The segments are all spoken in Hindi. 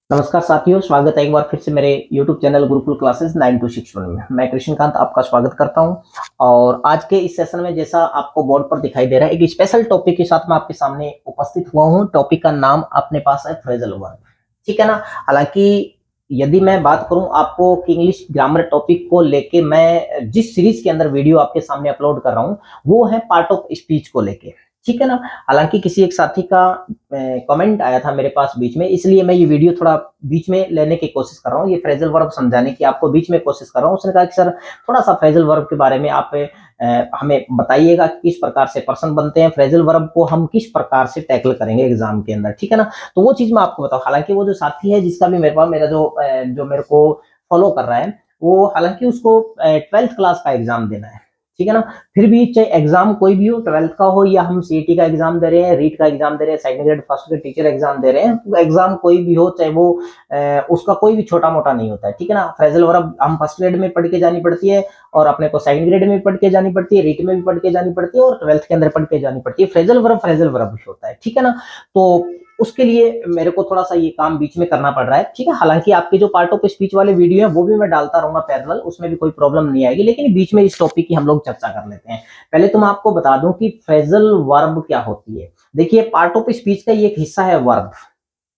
नमस्कार साथियों, स्वागत है एक बार फिर से मेरे YouTube चैनल गुरुकुल क्लासेस 9261 में। मैं कृष्णकांत आपका स्वागत करता हूं और आज के इस सेशन में जैसा आपको बोर्ड पर दिखाई दे रहा है, एक स्पेशल टॉपिक के साथ मैं आपके सामने उपस्थित हुआ हूं। टॉपिक का नाम अपने पास है फ्रेजल वर्ब, ठीक है ना। हालांकि यदि मैं बात करूं आपको कि इंग्लिश ग्रामर टॉपिक को लेके मैं जिस सीरीज के अंदर वीडियो आपके सामने अपलोड कर रहा हूं वो है पार्ट ऑफ स्पीच को लेके, ठीक है ना। हालांकि किसी एक साथी का कमेंट आया था मेरे पास बीच में, इसलिए मैं ये वीडियो थोड़ा बीच में लेने की कोशिश कर रहा हूँ, ये फ्रेजल वर्ब समझाने की आपको बीच में कोशिश कर रहा हूँ। उसने कहा कि सर थोड़ा सा फ्रेजल वर्ब के बारे में आप हमें बताइएगा किस प्रकार से पर्सन बनते हैं, फ्रेजल वर्ब को हम किस प्रकार से टैकल करेंगे एग्जाम के अंदर, ठीक है ना। तो वो चीज मैं आपको बताऊँ। हालांकि वो जो साथी है जिसका भी मेरे पास मेरा जो मेरे को फॉलो कर रहा है, वो हालांकि उसको 12th क्लास का एग्जाम देना है, ठीक है ना। फिर भी चाहे एग्जाम कोई भी हो, 12th का हो या हम सीईटी का एग्जाम दे रहे हैं, रीट का एग्जाम दे रहे हैं, second grade first grade teacher exam दे रहे हैं, तो एग्जाम कोई भी हो, चाहे वो उसका कोई भी छोटा मोटा नहीं होता है, ठीक है ना। फ्रेजल वर्ब हम फर्स्ट ग्रेड में पढ़ के जानी पड़ती है और अपने को सेकंड ग्रेड में पढ़ के जानी पड़ती है, रीट में भी पढ़ के जानी पड़ती है और 12th के अंदर पढ़ के जानी पड़ती है। फ्रेजल वर्ब भी होता है, ठीक है ना। तो उसके लिए मेरे को थोड़ा सा ये काम बीच में करना पड़ रहा है, ठीक है। हालांकि आपके जो पार्ट ऑफ स्पीच वाले वीडियो है वो भी मैं डालता रहूंगा पैरेलल, उसमें भी कोई प्रॉब्लम नहीं आएगी, लेकिन बीच में इस टॉपिक की हम लोग चर्चा कर लेते हैं। पहले तो मैं आपको बता दूं कि फ्रेजल वर्ब क्या होती है। देखिए, पार्ट ऑफ स्पीच का ये एक हिस्सा है वर्ब।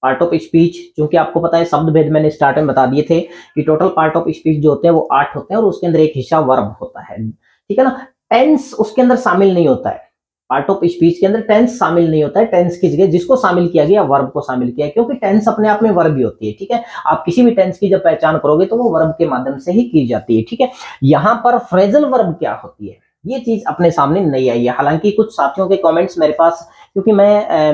पार्ट ऑफ स्पीच, क्योंकि आपको पता है शब्द भेद मैंने स्टार्ट में बता दिए थे कि टोटल पार्ट ऑफ स्पीच जो होते हैं वो 8 होते हैं और उसके अंदर एक हिस्सा वर्ब होता है, ठीक है ना। टेंस उसके अंदर शामिल नहीं होता है। पार्ट ऑफ स्पीच के अंदर टेंस शामिल नहीं होता है। टेंस की जगह जिसको शामिल किया गया वर्ब को शामिल किया, क्योंकि टेंस अपने आप में वर्ब ही होती है, ठीक है। आप किसी भी टेंस की जब पहचान करोगे तो वो वर्ब के माध्यम से ही की जाती है, ठीक है। यहाँ पर फ्रेजल वर्ब क्या होती है ये चीज अपने सामने नहीं आई है। हालांकि कुछ साथियों के कमेंट्स मेरे पास, क्योंकि मैं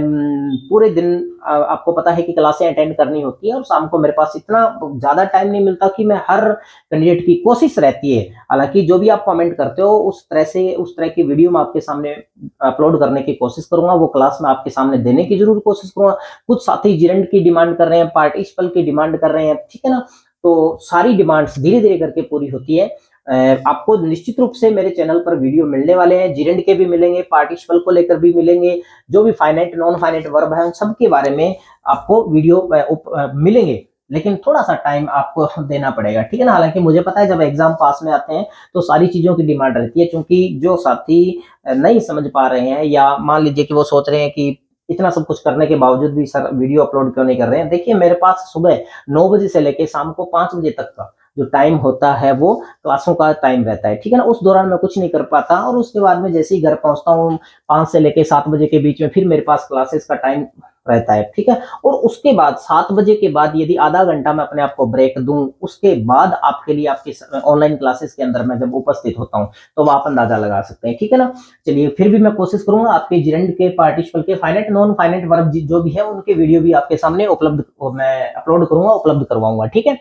पूरे दिन आपको पता है कि क्लासें अटेंड करनी होती है और शाम को मेरे पास इतना ज्यादा टाइम नहीं मिलता कि मैं हर कैंडिडेट की कोशिश रहती है। हालांकि जो भी आप कमेंट करते हो उस तरह की वीडियो मैं आपके सामने अपलोड करने की कोशिश करूंगा, वो क्लास में आपके सामने देने की जरूर कोशिश करूंगा। कुछ साथी जिरेंट की डिमांड कर रहे हैं, पार्टिसिपल की डिमांड कर रहे हैं, ठीक है ना। तो सारी डिमांड्स धीरे धीरे करके पूरी होती है। आपको निश्चित रूप से मेरे चैनल पर वीडियो मिलने वाले हैं, जिरेंट के भी मिलेंगे, पार्टिसिपल को लेकर भी मिलेंगे, जो भी फाइनाइट नॉन फाइनाइट वर्ब है उन सब के बारे में आपको वीडियो मिलेंगे। लेकिन थोड़ा सा टाइम आपको देना पड़ेगा, ठीक है ना। हालांकि मुझे पता है जब एग्जाम पास में आते हैं तो सारी चीजों की डिमांड रहती है, क्योंकि जो साथी नहीं समझ पा रहे हैं या मान लीजिए कि वो सोच रहे हैं कि इतना सब कुछ करने के बावजूद भी सर वीडियो अपलोड क्यों नहीं कर रहे हैं। देखिए, मेरे पास सुबह 9 बजे से लेकर शाम को 5 बजे तक का जो टाइम होता है वो क्लासों का टाइम रहता है, ठीक है ना। उस दौरान मैं कुछ नहीं कर पाता और उसके बाद में जैसे ही घर पहुंचता हूँ 5 से लेके 7 बजे के बीच में फिर मेरे पास क्लासेस का टाइम रहता है, ठीक है। और उसके बाद 7 बजे के बाद यदि आधा घंटा मैं अपने आप को ब्रेक दूं, उसके बाद आपके लिए आपके ऑनलाइन क्लासेस के अंदर मैं जब उपस्थित होता हूं तो आप अंदाजा लगा सकते हैं, ठीक है ना। चलिए, फिर भी मैं कोशिश करूंगा आपके जिरेंड के, पार्टिसिपल के, फाइनाइट नॉन फाइनाइट वर्ब जो भी है उनके वीडियो भी आपके सामने उपलब्ध मैं अपलोड करूंगा, उपलब्ध करवाऊंगा, ठीक है।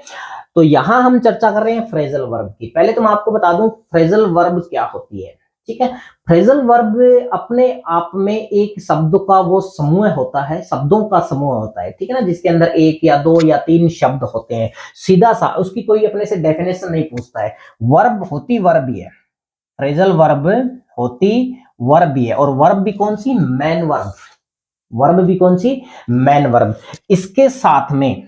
तो यहां हम चर्चा कर रहे हैं फ्रेजल वर्ब की। पहले तो मैं आपको बता दूं फ्रेजल वर्ब क्या होती है, ठीक है। फ्रेजल वर्ब अपने आप में एक शब्द का वो समूह होता है, शब्दों का समूह होता है, ठीक है ना, जिसके अंदर एक या दो या तीन शब्द होते हैं। सीधा सा उसकी कोई अपने से डेफिनेशन नहीं पूछता है। वर्ब होती वर्ब ही है, फ्रेजल वर्ब होती वर्ब ही है, और वर्ब भी कौन सी? Man verb. वर्ब भी कौन सी? Man verb. इसके साथ में,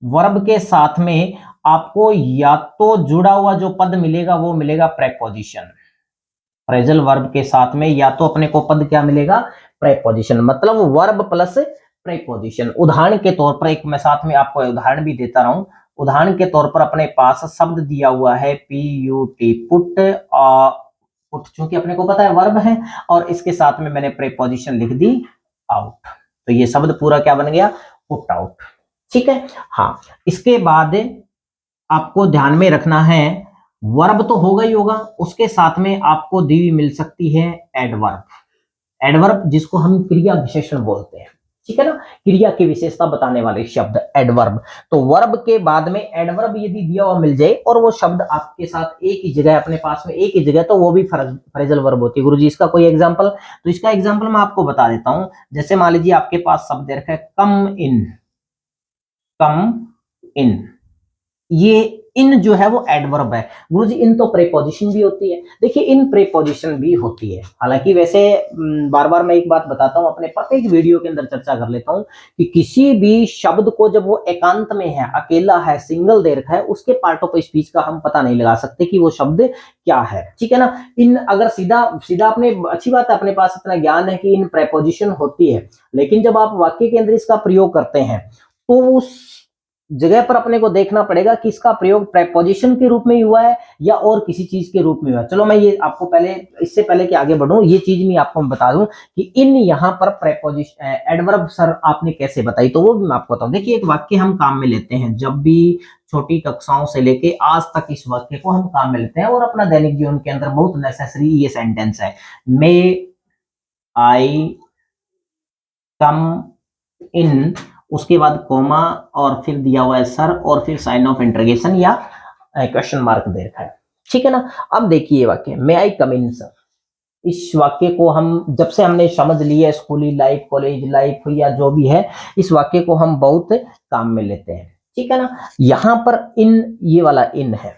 वर्ब के साथ में आपको या तो जुड़ा हुआ जो पद मिलेगा वो मिलेगा प्रेपोजिशन। फ्रेजल वर्ब के साथ में या तो अपने को पद क्या मिलेगा? प्रेपोजिशन, मतलब वर्ब प्लस प्रेपोजिशन। उदाहरण के तौर पर एक मैं साथ में आपको उदाहरण भी देता रहूं। उदाहरण के तौर पर अपने पास शब्द दिया हुआ है PUT, पुट। पुट चूंकि अपने को पता है वर्ब है और इसके साथ में मैंने प्रेपोजिशन लिख दी आउट, तो ये शब्द पूरा क्या बन गया? पुट आउट, ठीक है। हाँ, इसके बाद आपको ध्यान में रखना है, वर्ब तो होगा ही होगा, उसके साथ में आपको दी हुई मिल सकती है एडवर्ब। एडवर्ब जिसको हम क्रिया विशेषण बोलते हैं, ठीक है ना, क्रिया की विशेषता बताने वाले शब्द एडवर्ब। तो वर्ब के बाद में एडवर्ब यदि दिया हुआ मिल जाए और वो शब्द आपके साथ एक ही जगह, अपने पास में एक ही जगह, तो वो भी फ्रेजल वर्ब होती है। गुरुजी इसका कोई एग्जांपल? तो इसका एग्जांपल मैं आपको बता देता हूं। जैसे मान लीजिए आपके पास शब्द दे रखा है कम इन, कम इन, ये इन जो है वो एडवर्ब है। गुरुजी इन तो प्रीपोजिशन भी होती है, देखिए इन प्रीपोजिशन भी होती है। हालांकि वैसे बार बार मैं एक बात बताता हूं, अपने प्रत्येक वीडियो के अंदर चर्चा कर लेता हूं कि किसी भी शब्द को जब वो एकांत में है, अकेला है, सिंगल दे रखा है, उसके पार्ट ऑफ स्पीच का हम पता नहीं लगा सकते कि वो शब्द क्या है, ठीक है ना। इन अगर सीधा सीधा अपने, अच्छी बात है अपने पास इतना ज्ञान है कि इन प्रीपोजिशन होती है, लेकिन जब आप वाक्य के अंदर इसका प्रयोग करते हैं तो उस जगह पर अपने को देखना पड़ेगा कि इसका प्रयोग प्रेपोजिशन के रूप में ही हुआ है या और किसी चीज के रूप में हुआ है। चलो मैं ये आपको पहले, इससे पहले कि आगे बढ़ूं, ये चीज मैं आपको बता दूं कि इन यहाँ पर प्रेपोजिशन एडवर्ब सर आपने कैसे बताई, तो वो भी मैं आपको बताऊं। देखिए एक वाक्य हम काम में लेते हैं, जब भी छोटी कक्षाओं से लेके आज तक इस वाक्य को हम काम में लेते हैं और अपना दैनिक जीवन के अंदर बहुत नेसेसरी ये सेंटेंस है, मे आई कम इन, उसके बाद कोमा और फिर दिया हुआ है सर और फिर साइन ऑफ इंटरोगेशन या क्वेश्चन मार्क दे रखा है, ठीक है ना। अब देखिए वाक्य मे आई कम इन सर, इस वाक्य को हम जब से हमने समझ लिया, स्कूली लाइफ, कॉलेज लाइफ या जो भी है, इस वाक्य को हम बहुत काम में लेते हैं, ठीक है ना। यहां पर इन, ये वाला इन है,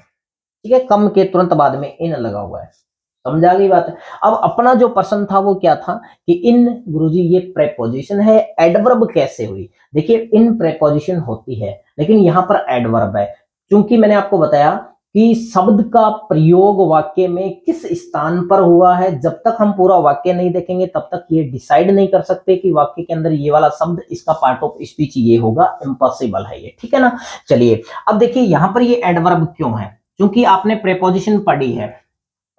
ठीक है, कम के तुरंत बाद में इन लगा हुआ है, समझा गई बात है। अब अपना जो प्रश्न था वो क्या था कि इन, गुरुजी ये प्रेपोजिशन है, एडवर्ब कैसे हुई। देखिए इन प्रेपोजिशन होती है लेकिन यहाँ पर एडवर्ब है, क्योंकि मैंने आपको बताया कि शब्द का प्रयोग वाक्य में किस स्थान पर हुआ है, जब तक हम पूरा वाक्य नहीं देखेंगे तब तक ये डिसाइड नहीं कर सकते कि वाक्य के अंदर ये वाला शब्द इसका पार्ट ऑफ स्पीच ये होगा, इम्पॉसिबल है ये, ठीक है ना। चलिए अब देखिए यहाँ पर ये एडवर्ब क्यों है, क्योंकि आपने प्रेपोजिशन पढ़ी है,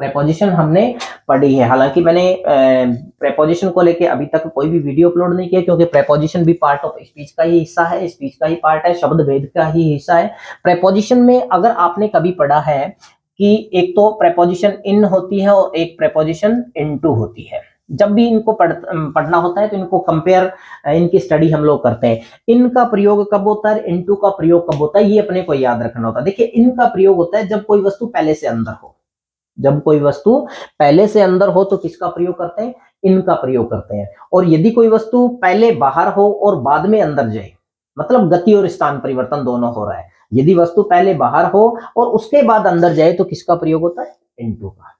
प्रेपोजिशन हमने पढ़ी है। हालांकि मैंने प्रेपोजिशन को लेके अभी तक कोई भी वीडियो अपलोड नहीं किया, क्योंकि प्रेपोजिशन भी पार्ट ऑफ स्पीच का ही हिस्सा है, स्पीच का ही पार्ट है, शब्द भेद का ही हिस्सा है। प्रेपोजिशन में अगर आपने कभी पढ़ा है कि एक तो प्रेपोजिशन इन होती है और एक प्रेपोजिशन इनटू होती है, जब भी इनको पढ़ना होता है तो इनको कंपेयर, इनकी स्टडी हम लोग करते हैं। इनका प्रयोग कब होता है, इनटू का प्रयोग कब होता है, ये अपने को याद रखना होता है। देखिए इनका प्रयोग होता है जब कोई वस्तु पहले से अंदर हो, जब कोई वस्तु पहले से अंदर हो तो किसका प्रयोग करते हैं, इनका प्रयोग करते हैं। और यदि कोई वस्तु पहले बाहर हो और बाद में अंदर जाए, मतलब गति और स्थान परिवर्तन दोनों हो रहा है, यदि वस्तु पहले बाहर हो और उसके बाद अंदर जाए तो किसका प्रयोग होता है, इनटू का।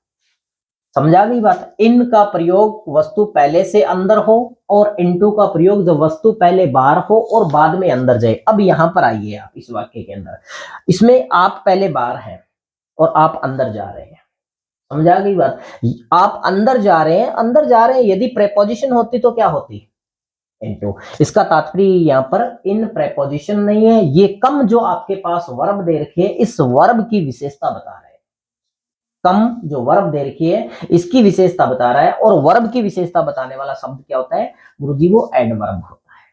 समझा गई बात। इन का प्रयोग वस्तु पहले से अंदर हो और इनटू का प्रयोग जब वस्तु पहले बाहर हो और बाद में अंदर जाए। अब यहां पर आइए आप इस वाक्य के अंदर, इसमें आप पहले बाहर हैं और आप अंदर जा रहे हैं, समझा गई बात। आप अंदर जा रहे हैं, अंदर जा रहे हैं, यदि प्रेपोजिशन होती तो क्या होती, इनटू। इसका तात्पर्य यहाँ पर इन प्रेपोजिशन नहीं है, ये कम जो आपके पास वर्ब दे रखी है इस वर्ब की विशेषता बता रहे हैं। कम जो वर्ब दे रखी है इसकी विशेषता बता रहा है, और वर्ब की विशेषता बताने वाला शब्द क्या होता है गुरुजी, वो एडवर्ब होता है।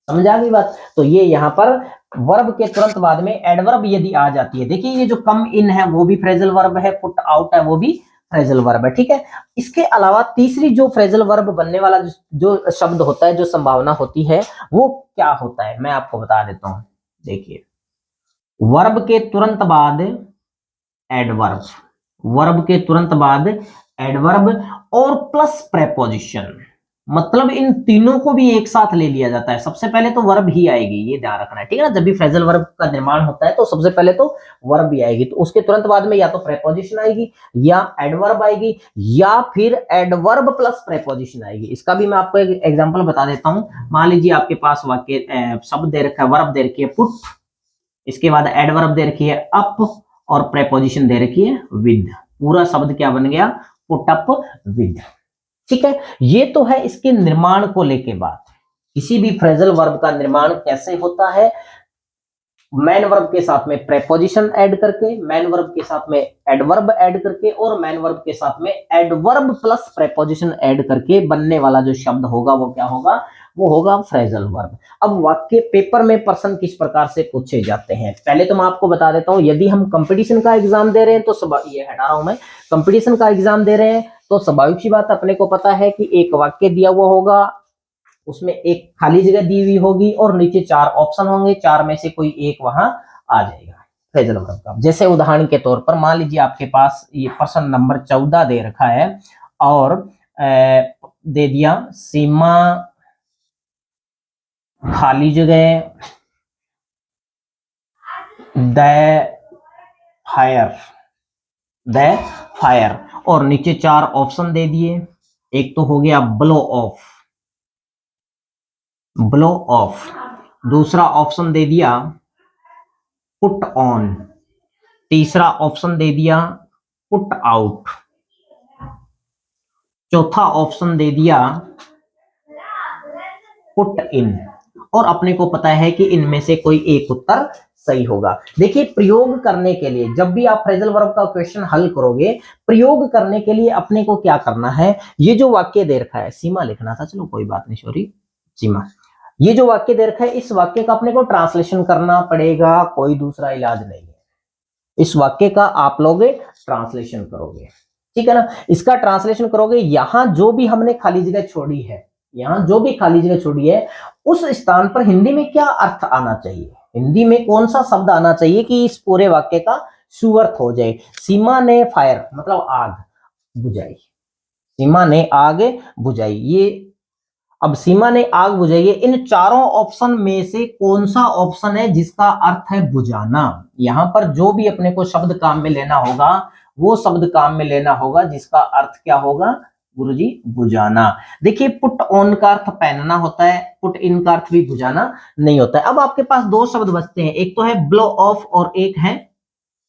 समझा गई बात। तो ये यहाँ पर वर्ब के तुरंत बाद में एडवर्ब यदि आ जाती है, देखिए ये जो कम इन है वो भी फ्रेजल वर्ब है, पुट आउट है वो भी फ्रेजल वर्ब है, ठीक है। इसके अलावा तीसरी जो फ्रेजल वर्ब बनने वाला जो शब्द होता है, जो संभावना होती है, वो क्या होता है मैं आपको बता देता हूं। देखिए वर्ब के तुरंत बाद एडवर्ब, वर्ब के तुरंत बाद एडवर्ब और प्लस प्रेपोजिशन, मतलब इन तीनों को भी एक साथ ले लिया जाता है। सबसे पहले तो वर्ब ही आएगी, ये ध्यान रखना है, ठीक है ना। जब भी फ्रेजल वर्ब का निर्माण होता है तो सबसे पहले तो वर्ब ही आएगी, तो उसके तुरंत बाद में या तो प्रेपोजिशन आएगी या एडवर्ब आएगी या फिर एडवर्ब प्लस प्रेपोजिशन आएगी। इसका भी मैं आपको एक एग्जांपल बता देता हूं। मान लीजिए आपके पास वाक्य शब्द दे रखा है, वर्ब दे रखी है पुट, इसके बाद एडवर्ब दे रखी है अप और प्रेपोजिशन दे रखी है विद। पूरा शब्द क्या बन गया, पुट अप विद, ठीक है। ये तो है इसके निर्माण को लेके बात। किसी भी फ्रेजल वर्ब का निर्माण कैसे होता है, मैन वर्ब के साथ में प्रेपोजिशन ऐड करके, मैन वर्ब के साथ में एडवर्ब ऐड करके और मैन वर्ब के साथ में एडवर्ब प्लस प्रेपोजिशन ऐड करके बनने वाला जो शब्द होगा वो क्या होगा, वो होगा फ्रेजल वर्ब। अब वाक्य पेपर में प्रश्न किस प्रकार से पूछे जाते हैं, पहले तो मैं आपको बता देता हूं। यदि हम कंपटीशन का एग्जाम दे रहे हैं तो ये हटा रहा हूं मैं, कंपटीशन का एग्जाम दे रहे हैं तो स्वाभाविक सी बात अपने को पता है कि एक वाक्य दिया हुआ होगा, उसमें एक खाली जगह दी हुई होगी और नीचे 4 ऑप्शन होंगे, 4 में से कोई एक वहां आ जाएगा फ्रेजल वर्ब का। जैसे उदाहरण के तौर पर मान लीजिए आपके पास ये प्रश्न नंबर 14 दे रखा है और दे दिया सीमा खाली जगह द फायर, द फायर। और नीचे 4 ऑप्शन दे दिए। एक तो हो गया ब्लो ऑफ, ब्लो ऑफ। दूसरा ऑप्शन दे दिया पुट ऑन। तीसरा ऑप्शन दे दिया पुट आउट। चौथा ऑप्शन दे दिया पुट इन। और अपने को पता है कि इनमें से कोई एक उत्तर सही होगा। देखिए, प्रयोग करने के लिए जब भी आप फ्रेजल वर्ब का क्वेश्चन हल करोगे, प्रयोग करने के लिए अपने को क्या करना है, ये जो वाक्य दे रखा है, सीमा लिखना था, चलो कोई बात नहीं, सॉरी सीमा। ये जो वाक्य दे रखा है, इस वाक्य का अपने को ट्रांसलेशन करना पड़ेगा, कोई दूसरा इलाज नहीं है। इस वाक्य का आप लोग ट्रांसलेशन करोगे, ठीक है ना। इसका ट्रांसलेशन करोगे, यहां जो भी हमने खाली जगह छोड़ी है, यहां जो भी खाली जगह छोड़ी है, उस स्थान पर हिंदी में क्या अर्थ आना चाहिए, हिंदी में कौन सा शब्द आना चाहिए कि इस पूरे वाक्य का सुअर्थ हो जाए। सीमा ने फायर मतलब आग बुझाई, सीमा ने आग बुझाई। ये अब सीमा ने आग बुझाई है, इन चारों ऑप्शन में से कौन सा ऑप्शन है जिसका अर्थ है बुझाना। यहां पर जो भी अपने को शब्द काम में लेना होगा, वो शब्द काम में लेना होगा जिसका अर्थ क्या होगा गुरुजी, बुझाना। देखिए, पुट ऑन का अर्थ पहनना होता है, पुट इन का अर्थ भी बुझाना नहीं होता है। अब आपके पास 2 शब्द बचते हैं, एक तो है ब्लो ऑफ और एक है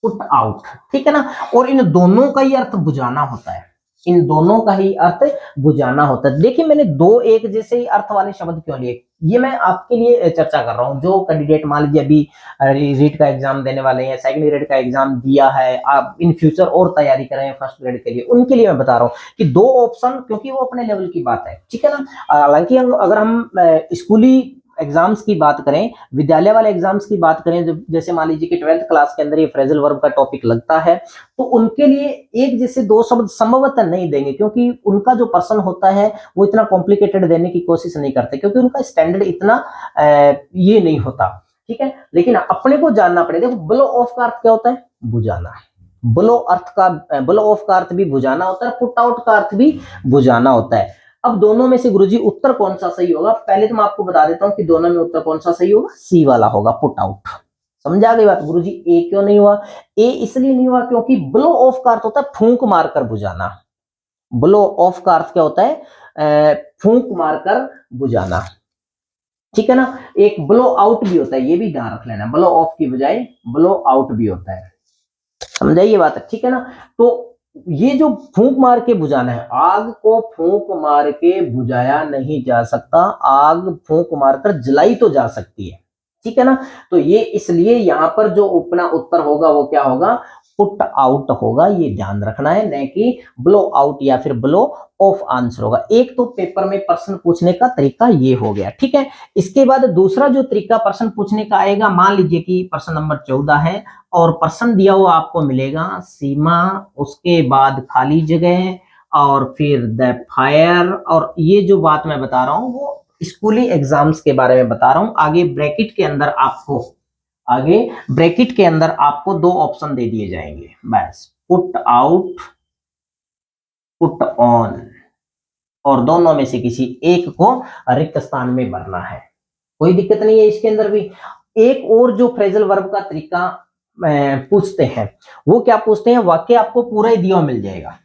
पुट आउट, ठीक है ना। और इन दोनों का ही अर्थ बुझाना होता है, इन दोनों का ही अर्थ बुझाना होता है। देखिए, मैंने 2 एक जैसे ही अर्थ वाले शब्द क्यों लिए, ये मैं आपके लिए चर्चा कर रहा हूं। जो कैंडिडेट मान लीजिए अभी रीट का एग्जाम देने वाले हैं, सेकंड ग्रेड का एग्जाम दिया है, आप इन फ्यूचर और तैयारी कर रहे हैं फर्स्ट ग्रेड के लिए, उनके लिए मैं बता रहा हूं कि 2 ऑप्शन, क्योंकि वो अपने लेवल की बात है, ठीक है ना। हालांकि अगर हम स्कूली एग्जाम्स की बात करें, विद्यालय वाले एग्जाम्स की बात करें, जैसे मान लीजिए कि 12th क्लास के अंदर ये फ्रेजल वर्ब का टॉपिक लगता है, तो उनके लिए एक जैसे 2 शब्द संभवतः नहीं देंगे, क्योंकि उनका जो पर्सन होता है वो इतना कॉम्प्लिकेटेड देने की कोशिश नहीं करते, क्योंकि उनका स्टैंडर्ड इतना ये नहीं होता, ठीक है। लेकिन अपने को जानना पड़ेगा। देखो, ब्लो ऑफ का अर्थ क्या होता है, बुझाना। ब्लो ऑफ का अर्थ भी बुझाना होता है, पुट आउट का अर्थ भी बुझाना होता है। अब दोनों में से गुरुजी उत्तर कौन सा सही होगा, पहले तो मैं आपको बता देता हूं कि दोनों में उत्तर कौन सा सही होगा, सी वाला होगा, पुट आउट। समझा गई बात गुरुजी। ए क्यों नहीं हुआ, ए इसलिए नहीं हुआ क्योंकि ब्लो ऑफ का अर्थ होता है फूंक मारकर बुझाना। ब्लो ऑफ का अर्थ क्या होता है, फूंक मारकर बुझाना, ठीक है ना। एक ब्लो आउट भी होता है, ये भी ध्यान रख लेना, ब्लो ऑफ की बजाय ब्लो आउट भी होता है, समझाइए बात, ठीक है ना। तो ये जो फूंक मार के बुझाना है, आग को फूंक मार के बुझाया नहीं जा सकता, आग फूंक मारकर जलाई तो जा सकती है, ठीक है ना। तो ये इसलिए यहां पर जो अपना उत्तर होगा वो क्या होगा, पुट आउट होगा, ये ध्यान रखना है, न कि ब्लो आउट या फिर ब्लो ऑफ आंसर होगा। एक तो पेपर में प्रश्न पूछने का तरीका ये हो गया, ठीक है। इसके बाद दूसरा जो तरीका प्रश्न पूछने का आएगा, मान लीजिए कि प्रश्न नंबर 14 है और प्रश्न दिया हुआ आपको मिलेगा सीमा, उसके बाद खाली जगह और फिर द फायर। और ये जो बात मैं बता रहा हूं वो स्कूली एग्जाम्स के बारे में बता रहा हूं। आगे ब्रैकेट के अंदर आपको 2 ऑप्शन दे दिए जाएंगे, बस, पुट आउट, पुट ऑन, और दोनों में से किसी एक को रिक्त स्थान में भरना है, कोई दिक्कत नहीं है इसके अंदर भी। एक और जो फ्रेजल वर्ब का तरीका पूछते हैं, वो क्या पूछते हैं, वाक्य आपको पूरा ही दिया मिल जाएगा,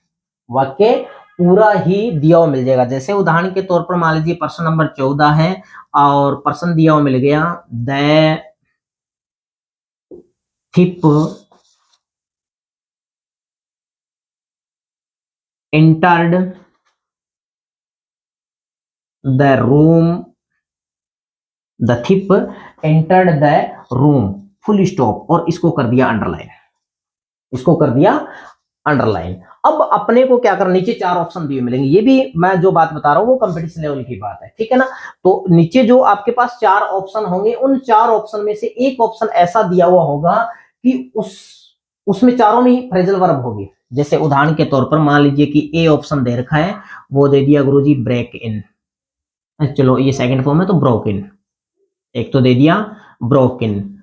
वाक्य पूरा ही दिया मिल जाएगा। जैसे उदाहरण के तौर पर मान लीजिए प्रश्न नंबर 14 है और प्रश्न दिया मिल गया, the thief entered the room, the thief entered the room, full stop, और इसको कर दिया अंडरलाइन, इसको कर दिया अंडरलाइन। अब अपने को क्या करना, नीचे 4 ऑप्शन दिए मिलेंगे, ये भी मैं जो बात बता रहा हूं वो कंपटीशन लेवल की बात है, ठीक है ना। तो नीचे जो आपके पास 4 ऑप्शन होंगे, उन 4 ऑप्शन में से एक ऑप्शन ऐसा दिया हुआ होगा कि उसमें चारों में ही फ्रेजल वर्ब होगी। जैसे उदाहरण के तौर पर मान लीजिए कि ए ऑप्शन दे रखा है, वो दे दिया गुरुजी ब्रेक इन, चलो ये सेकंड फॉर्म है तो ब्रोक इन, एक तो दे दिया ब्रोक इन।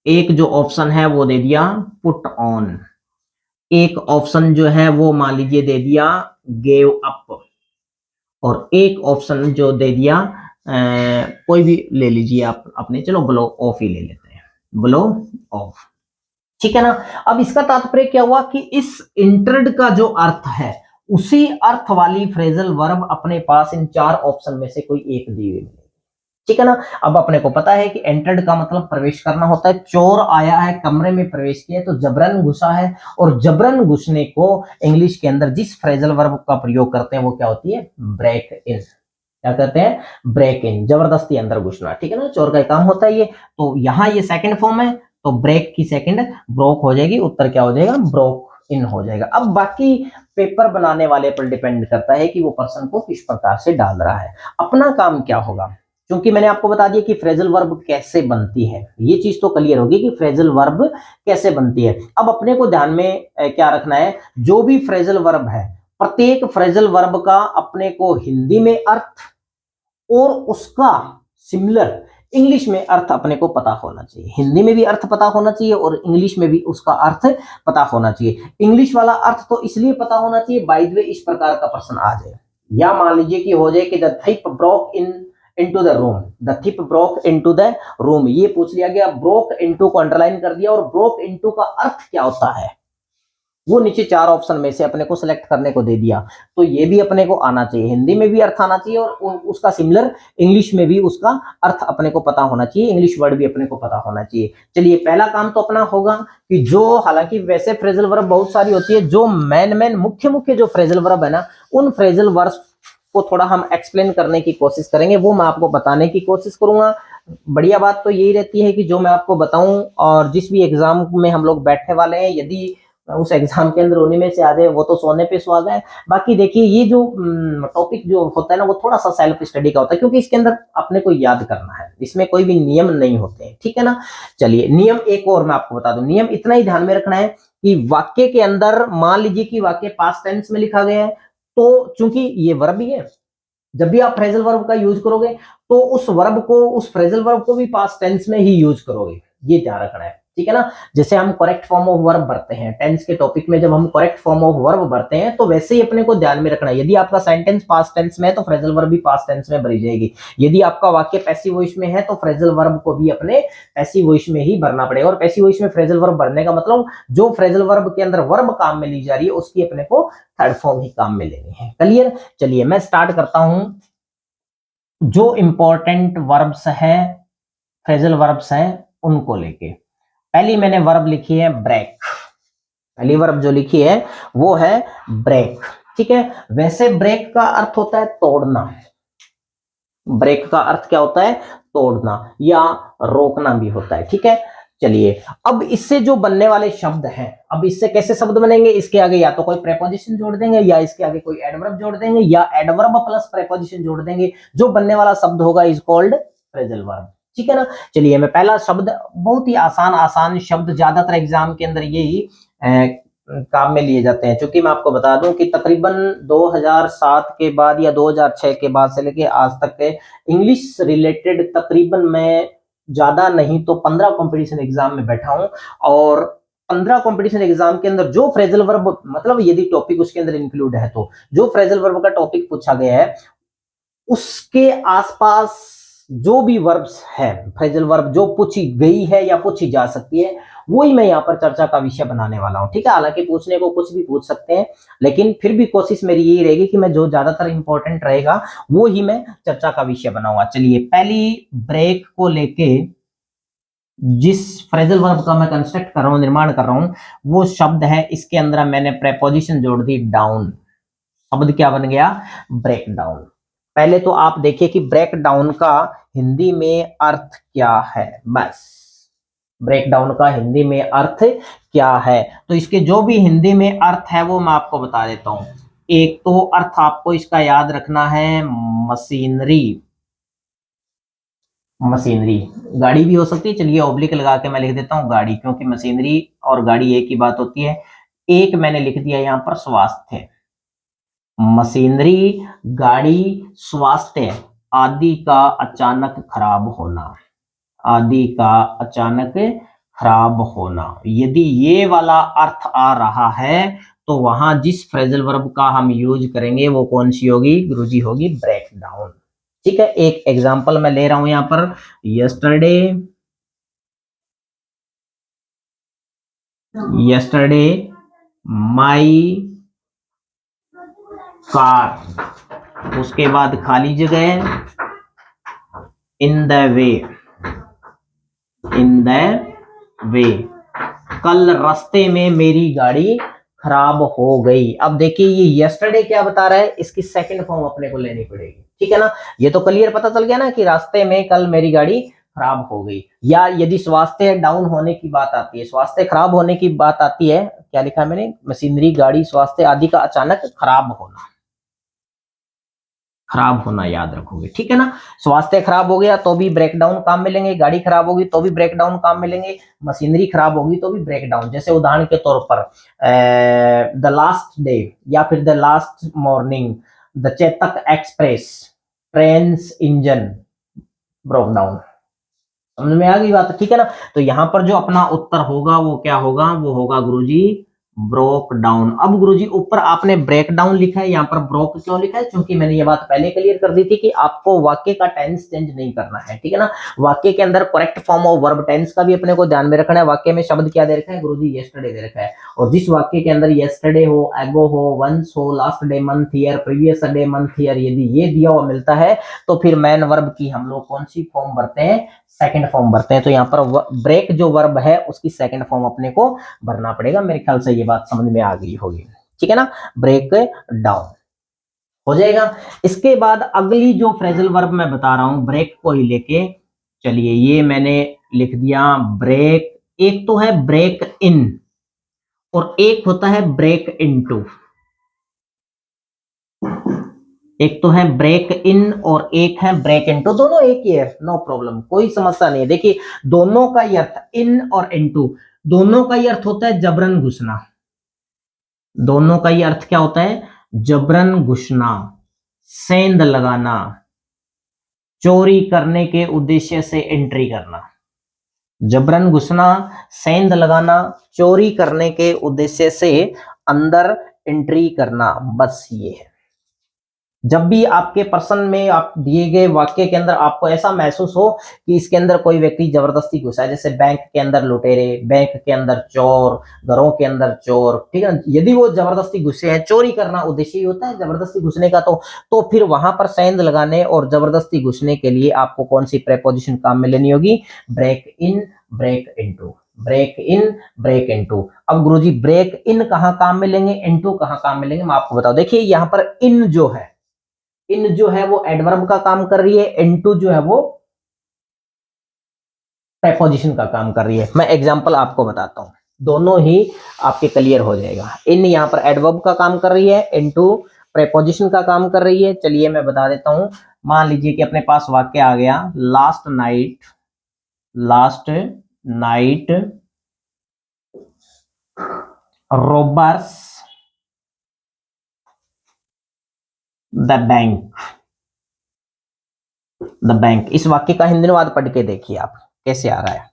एक जो ऑप्शन है वो दे दिया पुट ऑन, एक ऑप्शन जो है वो मान लीजिए दे दिया गेव अप, और एक ऑप्शन जो दे दिया कोई भी ले लीजिए आप अपने, चलो ब्लो ऑफ ही ले लेते हैं, ब्लो ऑफ। ठीक है ना। अब इसका तात्पर्य क्या हुआ कि इस इंटर्ड का जो अर्थ है उसी अर्थ वाली फ्रेजल वर्ब अपने पास इन चार ऑप्शन में से कोई एक दी हुई मिलेगी। ठीक है ना। अब अपने को पता है कि एंटर्ड का मतलब प्रवेश करना होता है। चोर आया है, कमरे में प्रवेश किया तो जबरन घुसा है, और जबरन घुसने को इंग्लिश के अंदर जिस फ्रेजल वर्ब का प्रयोग करते हैं वो क्या होती है, ब्रेक इन। क्या कहते हैं, ब्रेक इन, जबरदस्ती अंदर घुसना। ठीक है ना, चोर का काम होता है ये। तो यहाँ ये सेकंड फॉर्म है, तो ब्रेक की सेकंड ब्रोक हो जाएगी, उत्तर क्या हो जाएगा, ब्रोक इन हो जाएगा। अब बाकी पेपर बनाने वाले पर डिपेंड करता है कि वो पर्सन को किस प्रकार से डाल रहा है। अपना काम क्या होगा, क्योंकि मैंने आपको बता दिया कि फ्रेजल वर्ब कैसे बनती है, ये चीज तो क्लियर होगी कि फ्रेजल वर्ब कैसे बनती है। अब अपने को ध्यान में क्या रखना है, जो भी फ्रेजल वर्ब है, प्रत्येक फ्रेजल वर्ब का अपने को हिंदी में अर्थ और उसका सिमिलर इंग्लिश में अर्थ अपने को पता होना चाहिए। हिंदी में भी अर्थ पता होना चाहिए और इंग्लिश में भी उसका अर्थ पता होना चाहिए। इंग्लिश वाला अर्थ तो इसलिए पता होना चाहिए, बाय द वे इस प्रकार का प्रश्न आ जाए, या मान लीजिए कि हो जाए कि the thief broke in into the room, the thief broke into the room, ये पूछ लिया गया, ब्रोक इनटू को अंडरलाइन कर दिया, और ब्रोक इनटू का अर्थ क्या होता है वो नीचे चार ऑप्शन में से अपने को सिलेक्ट करने को दे दिया। तो ये भी अपने को आना चाहिए, हिंदी में भी अर्थ आना चाहिए और उसका सिमिलर इंग्लिश में भी उसका अर्थ अपने को पता होना चाहिए, इंग्लिश वर्ड भी अपने को पता होना चाहिए। चलिए पहला काम तो अपना होगा कि जो, हालांकि वैसे फ्रेजल वर्ब बहुत सारी होती है, जो मेन मुख्य मुख्य जो फ्रेजल वर्ब है ना, उन फ्रेजल वर्ब को थोड़ा हम एक्सप्लेन करने की कोशिश करेंगे, वो मैं आपको बताने की कोशिश करूंगा। बढ़िया बात तो यही रहती है कि जो मैं आपको बताऊं, और जिस भी एग्जाम में हम लोग बैठने वाले हैं, यदि उस एग्जाम के अंदर उन्हीं में से आ जाए वो तो सोने पे सुहागा है। बाकी देखिए ये जो टॉपिक जो होता है ना, वो थोड़ा सा सेल्फ स्टडी का होता है, क्योंकि इसके अंदर अपने को याद करना है, इसमें कोई भी नियम नहीं होते हैं। ठीक है ना। चलिए नियम एक और मैं आपको बता दूं, नियम इतना ही ध्यान में रखना है कि वाक्य के अंदर मान लीजिए कि वाक्य पास्ट टेंस में लिखा गया है, तो चूंकि ये वर्ब ही है, जब भी आप फ्रेजल वर्ब का यूज करोगे तो उस वर्ब को, उस फ्रेजल वर्ब को भी पास्ट टेंस में ही यूज करोगे, ये ध्यान रखना है। ठीक है ना। जैसे हम करेक्ट फॉर्म ऑफ वर्ब भरते हैं टेंस के टॉपिक में, जब हम करेक्ट फॉर्म ऑफ वर्ब भरते हैं तो वैसे ही अपने को ध्यान में रखना है, यदि आपका सेंटेंस पास्ट टेंस में है तो फ्रेजल वर्ब भी पास्ट टेंस में भरी जाएगी। यदि आपका वाक्य पैसिव वॉइस में है तो फ्रेजल वर्ब को भी अपने पैसिव वॉइस में ही भरना पड़ेगा। और पैसिव वॉइस में फ्रेजल वर्ब भरने का मतलब, जो फ्रेजल वर्ब के अंदर वर्ब काम में ली जा रही है उसकी अपने को थर्ड फॉर्म ही काम में लेनी है। क्लियर। चलिए मैं स्टार्ट करता हूं। जो इंपॉर्टेंट वर्ब्स है, फ्रेजल वर्ब्स हैं, उनको लेके पहली मैंने वर्ब लिखी है ब्रेक। पहली वर्ब जो लिखी है वो है ब्रेक। ठीक है। वैसे ब्रेक का अर्थ होता है तोड़ना, ब्रेक का अर्थ क्या होता है, तोड़ना या रोकना भी होता है। ठीक है। चलिए अब इससे जो बनने वाले शब्द हैं, अब इससे कैसे शब्द बनेंगे, इसके आगे या तो कोई प्रेपोजिशन जोड़ देंगे, या इसके आगे कोई एडवर्ब जोड़ देंगे, या एडवर्ब प्लस प्रेपोजिशन जोड़ देंगे, जो बनने वाला शब्द होगा इज कॉल्ड फ्रेजल वर्ब। ठीक है ना। चलिए मैं पहला शब्द, बहुत ही आसान आसान शब्द, ज्यादातर एग्जाम के अंदर यही काम में लिए जाते हैं। क्योंकि मैं आपको बता दूं कि तकरीबन 2007 के बाद या 2006 के बाद से लेके आज तक के इंग्लिश रिलेटेड तकरीबन मैं ज्यादा नहीं तो 15 कंपटीशन एग्जाम में बैठा हूं, और 15 कंपटीशन एग्जाम के अंदर जो फ्रेजल वर्ब, मतलब यदि टॉपिक उसके अंदर इंक्लूड है, तो जो फ्रेजल वर्ब का टॉपिक पूछा गया है उसके आसपास जो भी वर्ब्स है, फ्रेजल वर्ब जो पूछी गई है या पूछी जा सकती है, वही मैं यहाँ पर चर्चा का विषय बनाने वाला हूँ। ठीक है। हालांकि पूछने को कुछ भी पूछ सकते हैं, लेकिन फिर भी कोशिश मेरी यही रहेगी कि मैं जो ज्यादातर इंपॉर्टेंट रहेगा वो ही मैं चर्चा का विषय बनाऊंगा। चलिए पहली ब्रेक को लेके जिस फ्रेजल वर्ब का मैं कंस्ट्रक्ट कर रहा हूँ, निर्माण कर रहा हूँ, वो शब्द है, इसके अंदर मैंने प्रेपोजिशन जोड़ दी डाउन। शब्द क्या बन गया, ब्रेक डाउन। पहले तो आप देखिए कि ब्रेक डाउन का हिंदी में अर्थ क्या है, बस ब्रेक डाउन का हिंदी में अर्थ क्या है, तो इसके जो भी हिंदी में अर्थ है वो मैं आपको बता देता हूं। एक तो अर्थ आपको इसका याद रखना है, मशीनरी। मशीनरी, गाड़ी भी हो सकती है, चलिए ऑब्लिक लगा के मैं लिख देता हूं गाड़ी, क्योंकि मशीनरी और गाड़ी एक ही बात होती है। एक मैंने लिख दिया यहां पर स्वास्थ्य। मशीनरी, गाड़ी, स्वास्थ्य आदि का अचानक खराब होना, आदि का अचानक खराब होना, यदि ये वाला अर्थ आ रहा है तो वहां जिस फ्रेजल वर्ब का हम यूज करेंगे वो कौन सी होगी गुरुजी, होगी ब्रेक डाउन। ठीक है। एक एग्जांपल मैं ले रहा हूं यहां पर, यस्टरडे यस्टरडे माई कार, उसके बाद खाली जगह in the way, in the way, कल रास्ते में मेरी गाड़ी खराब हो गई। अब देखिए ये यस्टरडे क्या बता रहा है, इसकी सेकंड फॉर्म अपने को लेनी पड़ेगी, ठीक है ना। ये तो क्लियर पता चल गया ना कि रास्ते में कल मेरी गाड़ी खराब हो गई। या यदि स्वास्थ्य डाउन होने की बात आती है, स्वास्थ्य खराब होने की बात आती है, क्या लिखा है मैंने, मशीनरी, गाड़ी, स्वास्थ्य आदि का अचानक खराब होना, खराब होना याद रखोगे, ठीक है ना। स्वास्थ्य खराब हो गया तो भी ब्रेकडाउन काम में लेंगे, गाड़ी खराब होगी तो भी ब्रेकडाउन काम में लेंगे, मशीनरी खराब होगी तो भी ब्रेकडाउन। जैसे उदाहरण के तौर पर द लास्ट डे या फिर the last morning the Chetak express train engine broke down. समझ में आ गई बात, ठीक है ना। तो यहां पर जो अपना उत्तर होगा वो क्या होगा, वो होगा गुरुजी ब्रोक डाउन। अब गुरुजी ऊपर आपने ब्रेक डाउन लिखा है, यहाँ पर ब्रोक क्यों लिखा है, क्योंकि मैंने ये बात पहले क्लियर कर दी थी कि आपको वाक्य का टेंस चेंज नहीं करना है, ठीक है ना। वाक्य के अंदर correct form of verb tense का भी अपने को ध्यान में रखना है। वाक्य में शब्द क्या दे रखा है गुरुजी, यस्टरडे दे रखा है, और जिस वाक्य के अंदर यस्टरडे हो, एगो हो, वंस हो, last day month year, previous day month year, यदि ये दिया हुआ मिलता है तो फिर मैन वर्ब की हम लोग कौन सी फॉर्म भरते हैं, सेकंड फॉर्म भरते हैं। तो यहाँ पर ब्रेक जो वर्ब है उसकी सेकंड फॉर्म अपने को भरना पड़ेगा। मेरे ख्याल से ये बात समझ में आ गई होगी, ठीक है ना। ब्रेक डाउन हो जाएगा। इसके बाद अगली जो फ्रेजल वर्ब मैं बता रहा हूं ब्रेक को ही लेके, चलिए ये मैंने लिख दिया ब्रेक। एक तो है ब्रेक इन और एक होता है ब्रेक इनटू। एक तो है ब्रेक इन और एक है ब्रेक इनटू, दोनों एक ही है, नो प्रॉब्लम, कोई समस्या नहीं है। देखिए दोनों का ही अर्थ, इन और इनटू, दोनों का ही अर्थ होता है जबरन घुसना। दोनों का ही अर्थ क्या होता है, जबरन घुसना, सेंध लगाना, चोरी करने के उद्देश्य से एंट्री करना। जबरन घुसना, सेंध लगाना, चोरी करने के उद्देश्य से अंदर एंट्री करना, बस ये है। जब भी आपके प्रश्न में आप दिए गए वाक्य के अंदर आपको ऐसा महसूस हो कि इसके अंदर कोई व्यक्ति जबरदस्ती घुसा है, जैसे बैंक के अंदर लुटेरे, बैंक के अंदर चोर, घरों के अंदर चोर, ठीक है, यदि वो जबरदस्ती घुसे हैं, चोरी करना उद्देश्य ही होता है जबरदस्ती घुसने का, तो फिर वहां पर सेंध लगाने और जबरदस्ती घुसने के लिए आपको कौन सी प्रेपोजिशन काम में लेनी होगी, break in, break into, break in, break into. अब गुरुजी ब्रेक इन कहां काम में लेंगे, इनटू कहां काम में लेंगे, मैं आपको बताऊं। देखिए यहां पर इन जो है, इन जो है वो एडवर्ब का काम कर रही है, इनटू जो है वो प्रेपोजिशन का काम कर रही है। मैं एग्जांपल आपको बताता हूं, दोनों ही आपके क्लियर हो जाएगा। इन यहां पर एडवर्ब का काम कर रही है, इनटू प्रेपोजिशन का काम कर रही है। चलिए मैं बता देता हूं। मान लीजिए कि अपने पास वाक्य आ गया, last night, last night robbers the bank, the bank. इस वाक्य का हिंदी अनुवाद पढ़ के देखिए आप कैसे आ रहा है,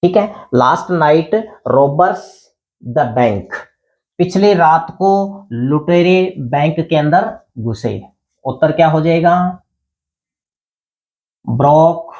ठीक है। Last night robbers the bank, पिछले रात को लुटेरे बैंक के अंदर घुसे। उत्तर क्या हो जाएगा, ब्रोक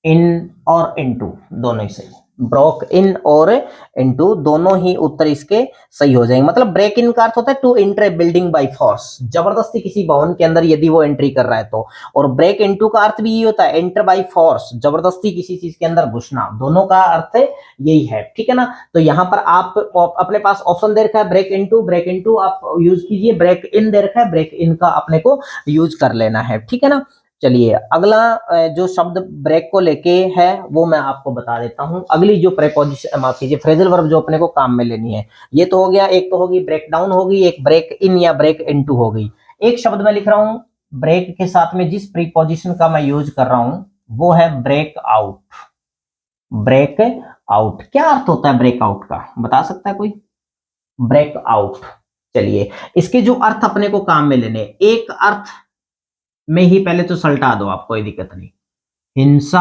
इन और इनटू, दोनों ही सही। ब्रोक इन और इनटू दोनों ही उत्तर इसके सही हो जाएंगे। मतलब ब्रेक इन का अर्थ होता है to enter a building by force, जबरदस्ती किसी भवन के अंदर यदि वो एंट्री कर रहा है तो। और ब्रेक इनटू का अर्थ भी ये होता है एंटर बाय फोर्स, जबरदस्ती किसी चीज के अंदर घुसना, दोनों का अर्थ यही है, ठीक है ना। तो यहां पर आप अपने पास ऑप्शन दे रखा है ब्रेक इनटू, ब्रेक इनटू आप यूज कीजिए, ब्रेक इन दे रखा है, ब्रेक इन का अपने को यूज कर लेना है, ठीक है ना। चलिए अगला जो शब्द ब्रेक को लेके है वो मैं आपको बता देता हूं। अगली जो प्रेपोजिशन, माफ कीजिए, फ्रेजल वर्ब जो अपने को काम में लेनी है, ये तो हो गया, एक तो होगी ब्रेक डाउन होगी, एक ब्रेक इन या ब्रेक इनटू हो गई। एक शब्द मैं लिख रहा हूं ब्रेक के साथ में जिस प्रीपोजिशन का मैं यूज कर रहा हूं वो है ब्रेक आउट। ब्रेक आउट क्या अर्थ होता है ब्रेक आउट का, बता सकता है कोई, ब्रेक आउट। चलिए इसके जो अर्थ अपने को काम में लेने, एक अर्थ में ही पहले तो सल्टा दो आप, कोई दिक्कत नहीं। हिंसा,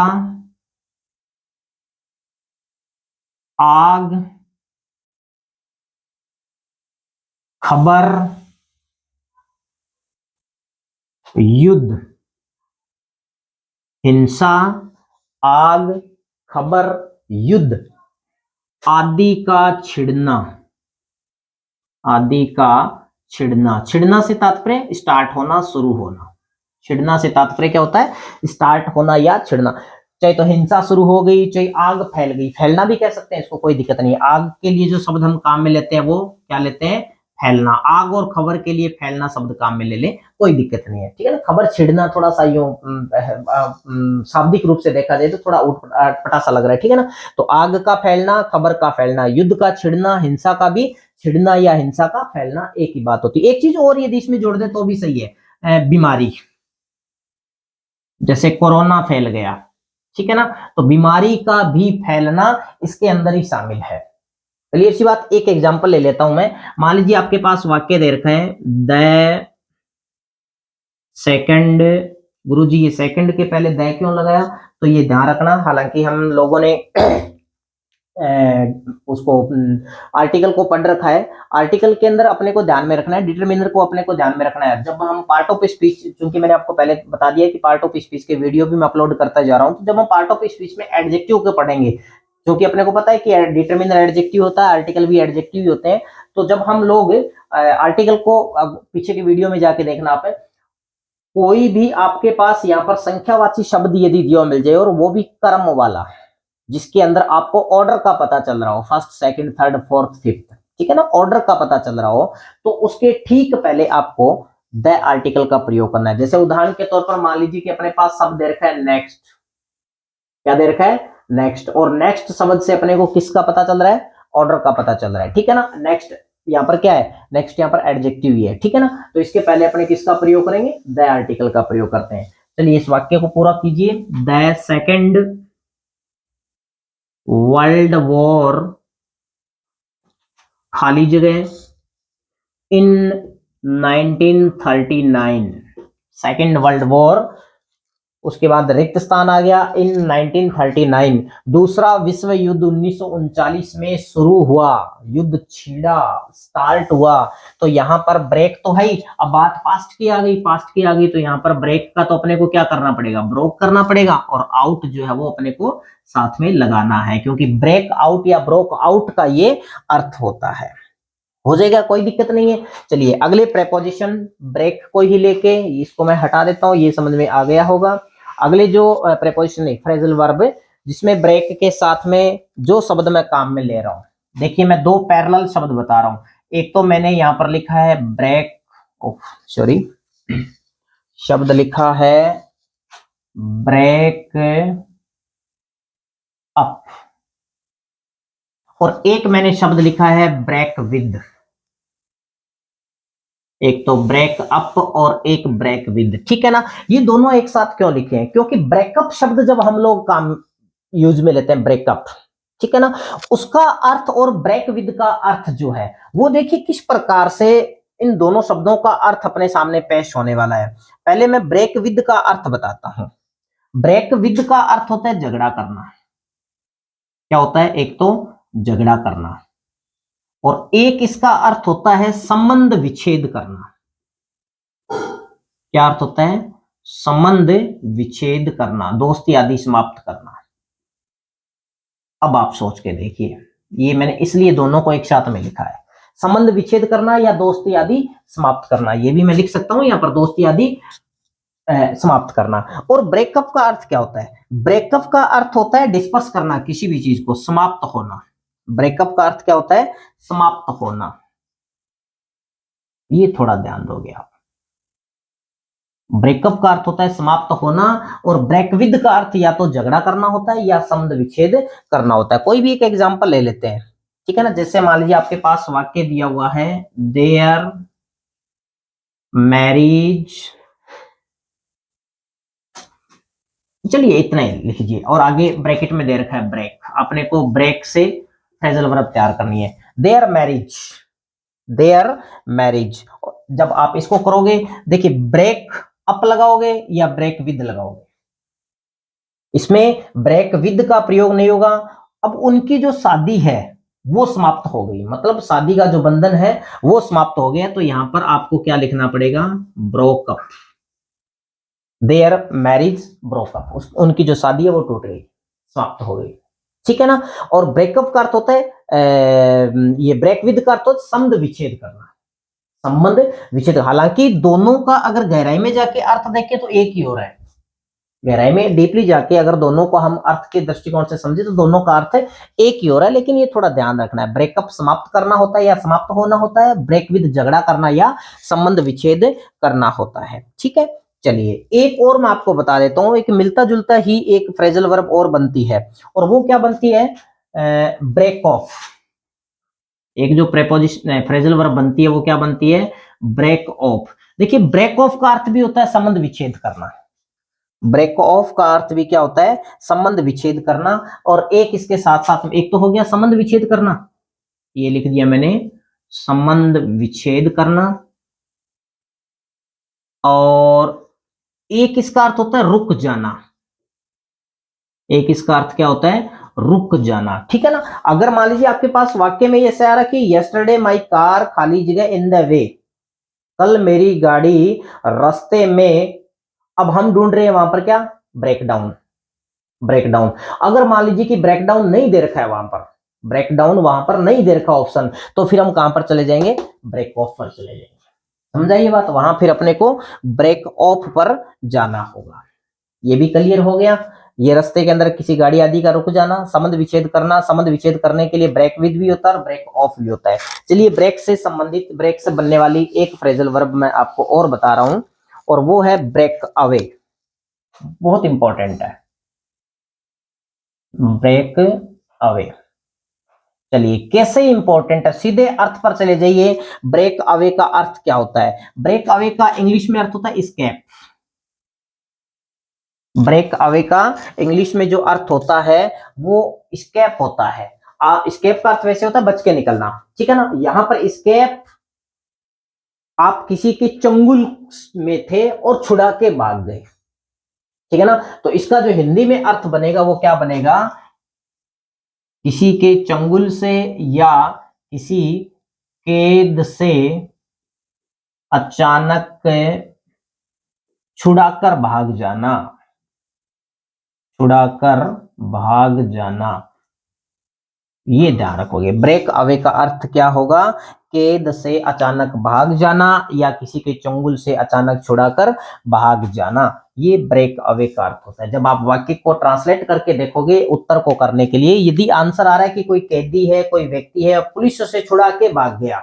आग, खबर, युद्ध। हिंसा, आग, खबर, युद्ध, आदि का छिड़ना, आदि का छिड़ना। छिड़ना से तात्पर्य स्टार्ट होना, शुरू होना। छिड़ना से तात्पर्य क्या होता है? स्टार्ट होना या छिड़ना। चाहे तो हिंसा शुरू हो गई, चाहे आग फैल गई, फैलना भी कह सकते हैं, इसको कोई दिक्कत नहीं है। आग के लिए जो शब्द हम काम में लेते हैं वो क्या लेते हैं? फैलना। आग और खबर के लिए फैलना शब्द काम में ले ले, कोई दिक्कत नहीं है, ठीक है ना। खबर छिड़ना थोड़ा सा यूं शाब्दिक रूप से देखा जाए तो थोड़ा उटपटा सा लग रहा है, ठीक है ना। तो आग का फैलना, खबर का फैलना, युद्ध का छिड़ना, हिंसा का भी छिड़ना या हिंसा का फैलना एक ही बात होती है। एक चीज और यदि इसमें जोड़ दे तो भी सही है, बीमारी, जैसे कोरोना फैल गया, ठीक है ना, तो बीमारी का भी फैलना इसके अंदर ही शामिल है। क्लियर सी बात। एक एग्जांपल ले लेता हूं मैं। मान लीजिए आपके पास वाक्य दे रखा है, द सेकंड, गुरुजी ये सेकंड के पहले द क्यों लगाया? तो ये ध्यान रखना, हालांकि हम लोगों ने उसको आर्टिकल को पढ़ रखा है। आर्टिकल के अंदर अपने को ध्यान में रखना है, डिटरमिनर को अपने को ध्यान में रखना है। जब हम पार्ट ऑफ स्पीच, क्योंकि मैंने आपको पहले बता दिया कि पार्ट ऑफ स्पीच के वीडियो भी मैं अपलोड करता जा रहा हूं, तो जब हम पार्ट ऑफ स्पीच में एडजेक्टिव को पढ़ेंगे, क्योंकि अपने को पता है कि डिटरमिनर एडजेक्टिव होता है, आर्टिकल भी एडजेक्टिव ही होते हैं। तो जब हम लोग आर्टिकल को, पीछे की वीडियो में जाके देखना आप, कोई भी आपके पास यहाँ पर संख्यावाची शब्द यदि दिया मिल जाए और वो भी कर्म वाला, जिसके अंदर आपको ऑर्डर का पता चल रहा हो, first, second, third, fourth, fifth, ठीक है ना, ऑर्डर का पता चल रहा हो, तो उसके ठीक पहले आपको द आर्टिकल का प्रयोग करना है। जैसे उदाहरण के तौर पर मान लीजिए कि अपने पास शब्द दे रखा है नेक्स्ट, क्या दे रखा है? नेक्स्ट। और नेक्स्ट शब्द से अपने को किसका पता चल रहा है? ऑर्डर का पता चल रहा है, ठीक है ना। नेक्स्ट यहाँ पर क्या है? नेक्स्ट यहाँ पर एडजेक्टिव ही है, ठीक है ना। तो इसके पहले अपने किसका प्रयोग करेंगे? द आर्टिकल का प्रयोग करते हैं। चलिए इस वाक्य को पूरा कीजिए। द सेकंड वर्ल्ड वॉर, खाली जगह, इन 1939, सेकेंड वर्ल्ड वॉर, उसके बाद रिक्त स्थान आ गया, इन 1939, दूसरा विश्व युद्ध 1939 में शुरू हुआ, युद्ध छिड़ा, स्टार्ट हुआ। तो यहां पर ब्रेक तो है ही, अब बात पास्ट की आ गई, पास्ट की आ गई, तो यहां पर ब्रेक का तो अपने को क्या करना पड़ेगा? ब्रोक करना पड़ेगा, और आउट जो है वो अपने को साथ में लगाना है, क्योंकि ब्रेक आउट या ब्रोक आउट का ये अर्थ होता है। हो जाएगा, कोई दिक्कत नहीं है। चलिए अगले प्रेपोजिशन ब्रेक को ही लेके इसको मैं हटा देता हूं, ये समझ में आ गया होगा। अगले जो प्रेपोजिशन है फ्रेजल वर्ब, जिसमें ब्रेक के साथ में जो शब्द मैं काम में ले रहा हूं, देखिए मैं दो पैरेलल शब्द बता रहा हूं। एक तो मैंने यहां पर लिखा है ब्रेक, सॉरी, शब्द लिखा है ब्रेक अप, और एक मैंने शब्द लिखा है ब्रेक विद। एक तो ब्रेक अप और एक ब्रेक विद, ठीक है ना। ये दोनों एक साथ क्यों लिखे हैं? क्योंकि ब्रेकअप शब्द जब हम लोग काम यूज में लेते हैं, ब्रेकअप, ठीक है ना, उसका अर्थ और ब्रेक विद का अर्थ जो है वो देखिए किस प्रकार से इन दोनों शब्दों का अर्थ अपने सामने पेश होने वाला है। पहले मैं ब्रेक विद का अर्थ बताता हूं। ब्रेक विद का अर्थ होता है झगड़ा करना। क्या होता है? एक तो झगड़ा करना, और एक इसका अर्थ होता है संबंध विच्छेद करना। क्या अर्थ होता है? संबंध विच्छेद करना, दोस्ती आदि समाप्त करना। अब आप सोच के देखिए, ये मैंने इसलिए दोनों को एक साथ में लिखा है, संबंध विच्छेद करना या दोस्ती आदि समाप्त करना। ये भी मैं लिख सकता हूं यहां पर, दोस्ती आदि समाप्त करना। और ब्रेकअप का अर्थ क्या होता है? ब्रेकअप का अर्थ होता है डिस्पर्स करना, किसी भी चीज को समाप्त होना। ब्रेकअप का अर्थ क्या होता है? समाप्त होना। ये थोड़ा ध्यान दोगे आप। ब्रेकअप का अर्थ होता है समाप्त होना, और ब्रेक विद का अर्थ या तो झगड़ा करना होता है या संबंध विच्छेद करना होता है। कोई भी एक एग्जांपल ले लेते हैं, ठीक है ना। जैसे मान लीजिए आपके पास वाक्य दिया हुआ है, देयर मैरिज, चलिए इतना ही लिख लीजिए, और आगे ब्रैकेट में दे रखा है ब्रेक। अपने को ब्रेक से फ्रेजल वर्ब तैयार करनी है। There marriage, there marriage. जब आप इसको करोगे, देखिए ब्रेक अप लगाओगे या ब्रेक विद लगाओगे, इसमें ब्रेक विद का प्रयोग नहीं होगा। अब उनकी जो शादी है वो समाप्त हो गई, मतलब शादी का जो बंधन है वो समाप्त हो गया, तो यहां पर आपको क्या लिखना पड़ेगा? ब्रोकअप। देयर मैरिज ब्रोकअप, उनकी जो शादी है वो टूट गई। समाप्त हो गई, ठीक है ना। और ब्रेकअप का अर्थ होता है ये ब्रेक विद का अर्थ होता है संबंध विच्छेद करना, संबंध विच्छेद। हालांकि दोनों का अगर गहराई में जाके अर्थ देखें तो एक ही हो रहा है, गहराई में डीपली जाके अगर दोनों को हम अर्थ के दृष्टिकोण से समझे तो दोनों का अर्थ एक ही हो रहा है। लेकिन ये थोड़ा ध्यान रखना है, ब्रेकअप समाप्त करना होता है या समाप्त होना होता है, ब्रेक विद झगड़ा करना या संबंध विच्छेद करना होता है, ठीक है। चलिए एक और मैं आपको बता देता हूं, एक मिलता जुलता ही एक फ्रेजल वर्ब और बनती है, और वो क्या बनती है, ब्रेक ऑफ। एक जो प्रेपोजिशन फ्रेजल वर्ब बनती है वो क्या बनती है, ब्रेक ऑफ। देखिए ब्रेक ऑफ का अर्थ भी होता है संबंध विच्छेद करना, ब्रेक ऑफ का अर्थ भी क्या होता है, संबंध विच्छेद करना। और एक इसके साथ साथ में एक तो हो गया संबंध विच्छेद करना, ये लिख दिया मैंने, संबंध विच्छेद करना। और एक इसका अर्थ होता है रुक जाना, एक इसका अर्थ क्या होता है, रुक जाना, ठीक है ना। अगर मान लीजिए आपके पास वाक्य में ऐसे आ रहा कि यस्टरडे माई कार खाली जगह इन द वे, कल मेरी गाड़ी रास्ते में, अब हम ढूंढ रहे हैं वहां पर क्या, ब्रेक डाउन, ब्रेक डाउन। अगर मान लीजिए कि ब्रेक डाउन नहीं दे रखा है वहां पर, ब्रेक डाउन वहां पर नहीं दे रखा ऑप्शन, तो फिर हम कहां पर चले जाएंगे, ब्रेक ऑफ पर चले जाएंगे। समझाइए बात, वहां फिर अपने को ब्रेक ऑफ पर जाना होगा। ये भी क्लियर हो गया। ये रास्ते के अंदर किसी गाड़ी आदि का रुक जाना, संबंध विच्छेद करना, संबंध विच्छेद करने के लिए ब्रेक विद भी होता है और ब्रेक ऑफ भी होता है। चलिए ब्रेक से संबंधित, ब्रेक से बनने वाली एक फ्रेजल वर्ब मैं आपको और बता रहा हूं, और वो है ब्रेक अवे। बहुत इंपॉर्टेंट है ब्रेक अवे। चलिए कैसे इंपॉर्टेंट है, सीधे अर्थ पर चले जाइए। ब्रेक अवे का अर्थ क्या होता है, ब्रेक अवे का इंग्लिश में अर्थ होता है एस्केप। ब्रेक अवे का इंग्लिश में जो अर्थ होता है वो एस्केप होता है। एस्केप का अर्थ वैसे होता है बच के निकलना, ठीक है ना। यहां पर एस्केप, आप किसी के चंगुल में थे और छुड़ा के भाग गए, ठीक है ना। तो इसका जो हिंदी में अर्थ बनेगा वो क्या बनेगा, किसी के चंगुल से या किसी कैद से अचानक छुड़ाकर भाग जाना, छुड़ाकर भाग जाना, ये ध्यान रखोगे। ब्रेक अवे का अर्थ क्या होगा, कैद से अचानक भाग जाना या किसी के चंगुल से अचानक छुड़ाकर भाग जाना, ये ब्रेक अवे का अर्थ होता है। जब आप वाक्य को ट्रांसलेट करके देखोगे उत्तर को करने के लिए, यदि आंसर आ रहा है कि कोई कैदी है, कोई व्यक्ति है, पुलिस से छुड़ा के भाग गया,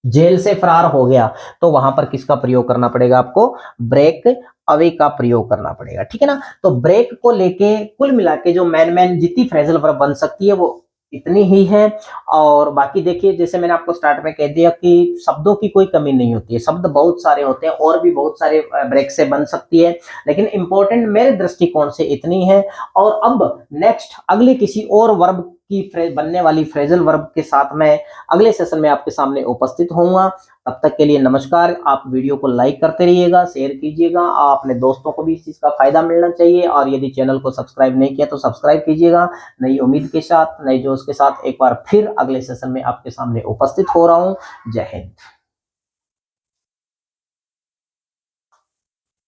जेल से फरार हो गया, तो वहां पर किसका प्रयोग करना पड़ेगा आपको, ब्रेक अवे का प्रयोग करना पड़ेगा, ठीक है ना। तो ब्रेक को लेके कुल मिला के जो मैन जितनी फ्रेजल वर्ब बन सकती है वो इतनी ही है। और बाकी देखिए जैसे मैंने आपको स्टार्ट में कह दिया कि शब्दों की कोई कमी नहीं होती है, शब्द बहुत सारे होते हैं और भी बहुत सारे ब्रेक से बन सकती है, लेकिन इंपॉर्टेंट मेरे दृष्टिकोण से इतनी है। और अब नेक्स्ट अगले किसी और वर्ब की बनने वाली फ्रेजल वर्ब के साथ मैं अगले सेशन में आपके सामने उपस्थित होऊंगा। तब तक के लिए नमस्कार। आप वीडियो को लाइक करते रहिएगा, शेयर कीजिएगा, अपने दोस्तों को भी इस चीज का फायदा मिलना चाहिए। और यदि चैनल को सब्सक्राइब नहीं किया तो सब्सक्राइब कीजिएगा। नई उम्मीद के साथ, नए जोश के साथ एक बार फिर अगले सेशन में आपके सामने उपस्थित हो रहा हूं। जय हिंद।